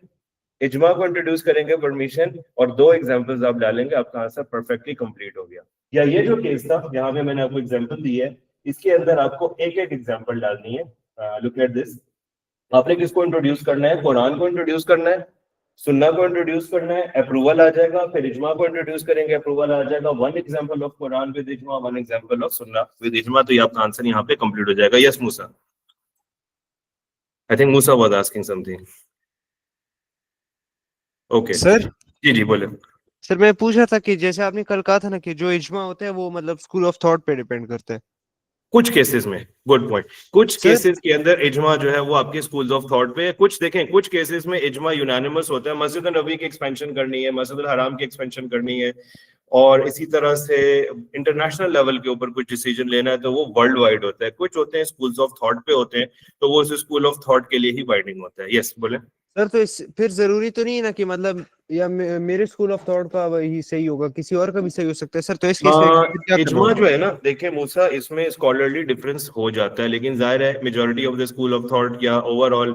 S1: اجماع کو انٹروڈیوس کریں گے, پرمیشن, اور 2 ایگزامپلس آپ ڈالیں گے, آپ کا آنسر پرفیکٹلی کمپلیٹ ہو گیا. یا یہ جو کیس تھا جہاں پہ میں نے آپ کو ایگزامپل دی ہے, اس کے اندر آپ کو ایک ایگزامپل ڈالنی ہے. Look at this. آپ نے کس کو انٹروڈیوس کرنا ہے, قرآن کو انٹروڈیوس کرنا ہے, سننا کو انٹروڈیوس کرنا ہے, اپروول آ جائے گا. پھر اجماع کو انٹروڈیوس کریں گے, اپروول آ جائے گا. 1 ایگزامپل آف قرآن ود اجماع, 1 ایگزامپل آف سننا ود اجماع. تو یہ آپ کا آنسر یہاں پہ کمپلیٹ ہو جائے گا. Yes Musa, I think Musa was asking something. Okay
S6: sir,
S1: جی بولے.
S6: سر میں پوچھ رہا تھا کہ جیسے آپ نے کل کہا تھا نا کہ جو اجماع ہوتا ہے وہ مطلب اسکول آف تھاٹ پہ ڈیپینڈ کرتا ہے.
S1: کچھ کیسز میں, گڈ پوائنٹ, کچھ کیسز کے اندر اجماع جو ہے وہ آپ کے اسکولز آف تھاٹ پہ. کچھ دیکھیں, کچھ کیسز میں اجماع یونانیمس ہوتا ہے. مسجد نبوی کی ایکسپینشن کرنی ہے, مسجد الحرام کی ایکسپینشن کرنی ہے, اور اسی طرح سے انٹرنیشنل لیول کے اوپر کچھ ڈیسیجن لینا ہے تو وہ ورلڈ وائڈ ہوتا ہے. کچھ ہوتے ہیں اسکولز آف تھاٹ پہ ہوتے ہیں تو وہ اس اسکول آف تھاٹ کے لیے ہی بائنڈنگ ہوتا ہے. یس بولے.
S6: سر تو پھر ضروری تو نہیں نا کہ مطلب یا میرے اسکول آف تھاٹ کا وہی صحیح ہوگا, کسی اور کا بھی صحیح ہو سکتا ہے. سر تو اس کیس میں
S1: اجماع جو ہے نا, دیکھیں موسیٰ, اس میں اسکالرلی ڈفرینس ہو جاتا ہے, لیکن ظاہر ہے majority of the school of thought یا اوور آل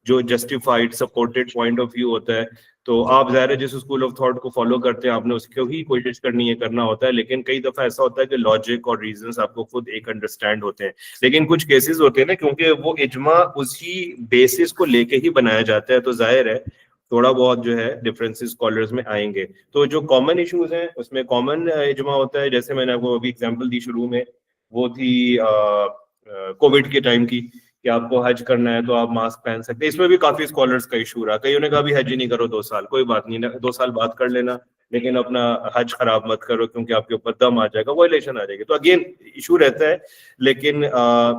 S1: جو justified supported point of view ہوتا ہے, تو آپ ظاہر ہے جس اسکول آف تھاٹ کو فالو کرتے ہیں آپ نے اس کو ہی کوشش کرنی ہے, کرنا ہوتا ہے. لیکن کئی دفعہ ایسا ہوتا ہے کہ لاجک اور ریزنس آپ کو خود ایک انڈرسٹینڈ ہوتے ہیں, لیکن کچھ کیسز ہوتے ہیں نا, کیونکہ وہ اجماع اسی بیسس کو لے کے ہی بنایا جاتا ہے, تو ظاہر ہے تھوڑا بہت جو ہے ڈفرینس اسکالرز میں آئیں گے. تو جو کامن ایشوز ہیں اس میں کامن اجماع ہوتا ہے, جیسے میں نے آپ کو ابھی ایگزامپل دی شروع میں وہ تھی کووڈ کے ٹائم کی کہ آپ کو حج کرنا ہے تو آپ ماسک پہن سکتے ہیں. اس میں بھی کافی اسکالرس کا ایشو رہا, کئیوں نے کہا بھی حج ہی نہیں کرو 2 سال, کوئی بات نہیں, 2 سال بعد کر لینا لیکن اپنا حج خراب مت کرو کیونکہ آپ کے اوپر دم آ جائے گا, وائلیشن آ جائے گی. تو اگین ایشو رہتا ہے, لیکن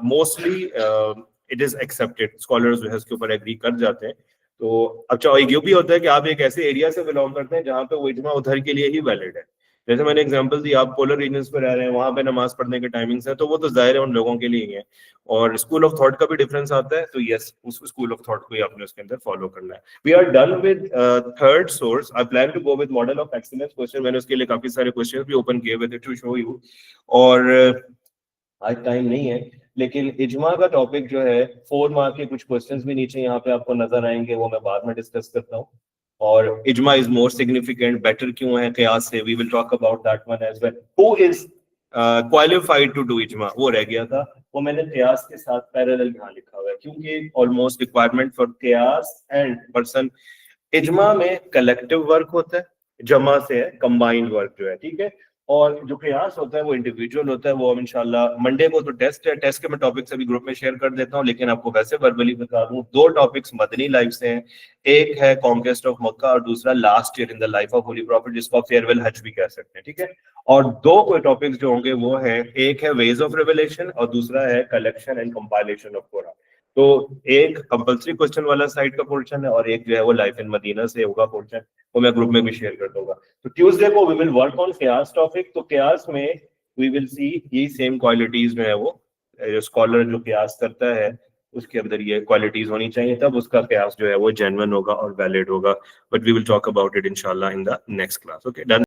S1: mostly it is accepted, scholars جو ہے اس کے اوپر ایگری کر جاتے ہیں. تو اچھا یہ بھی ہوتا ہے کہ آپ ایک ایسے ایریا سے بلانگ کرتے ہیں جہاں پہ وہ اجماع ادھر کے لیے ہی ویلڈ ہے. جیسے میں نے ایگزامپل دی, آپ پولر ریجنس پہ رہ رہے ہیں, وہاں پہ نماز پڑھنے کے ٹائمنگس ہیں, تو وہ تو ظاہر ہے ان لوگوں کے لیے ہی ہیں. اور اسکول آف تھاٹ کا بھی ڈفرینس آتا ہے, تو یس اس اسکول آف تھاٹ کو ہی آپ نے اس کے اندر فالو کرنا ہے. We are done with third source. I plan to go with model of excellence question. میں نے اس کے لیے کافی سارے کوسچن بھی اوپن کیے ہوئے تھے ٹو شو یو, اور آج ٹائم نہیں ہے, لیکن اجماع کا ٹاپک جو ہے 4 مارک کے کچھ کوسچنز بھی نیچے یہاں پہ آپ کو نظر آئیں گے, وہ میں بعد میں ڈسکس کرتا ہوں. اور اجماع از مور سگنیفیکینٹ, بیٹر کیوں ہے قیاس سے, we will talk about that one as well. Who is qualified to do اجماع, وہ رہ گیا تھا, وہ میں نے قیاس کے ساتھ پیرالل یہاں لکھا ہوا ہے کیونکہ آلموسٹ ریکوائرمنٹ فار قیاس اینڈ پرسن. اجماع میں کلیکٹیو ورک ہوتا ہے, جمع سے ہے کمبائنڈ ورک جو ہے, ٹھیک ہے. اور جو قیاس ہوتا ہے وہ انڈیویجول ہوتا ہے. وہ انشاءاللہ منڈے کو تو ٹیسٹ ہے, ٹیسٹ کے میں ٹاپکس ابھی گروپ میں شیئر کر دیتا ہوں, لیکن آپ کو ویسے وربلی بتا دوں 2 ٹاپکس مدنی لائف سے ہیں. ایک ہے کانکویسٹ آف مکہ اور دوسرا last year in the life of holy prophet, جس کو آپ فیئر ویل حج بھی کہہ سکتے ہیں, ٹھیک ہے. اور 2 کوئی ٹاپکس جو ہوں گے وہ ہیں, ایک ہے ویز آف ریویلیشن اور دوسرا ہے کلیکشن اینڈ کمپائلیشن آف قرآن. تو ایک کمپلسری کوسچن والا سائٹ کا پورشن ہے اور ایک جو ہے وہ لائف ان مدینہ سے ہوگا پورشن, وہ میں گروپ میں بھی شیئر کر دوں گا. تو ٹیوزڈے کو وی ول ورک آن قیاس ٹاپک. تو قیاس میں وی ول سی یہ سیم کوالٹیز جو ہے وہ اسکالر جو قیاس کرتا ہے اس کے اندر یہ کوالٹیز ہونی چاہیے, تب اس کا قیاس جو ہے وہ جینوئن ہوگا اور ویلڈ ہوگا. But we will talk about it انشاءاللہ in the next class. Okay done.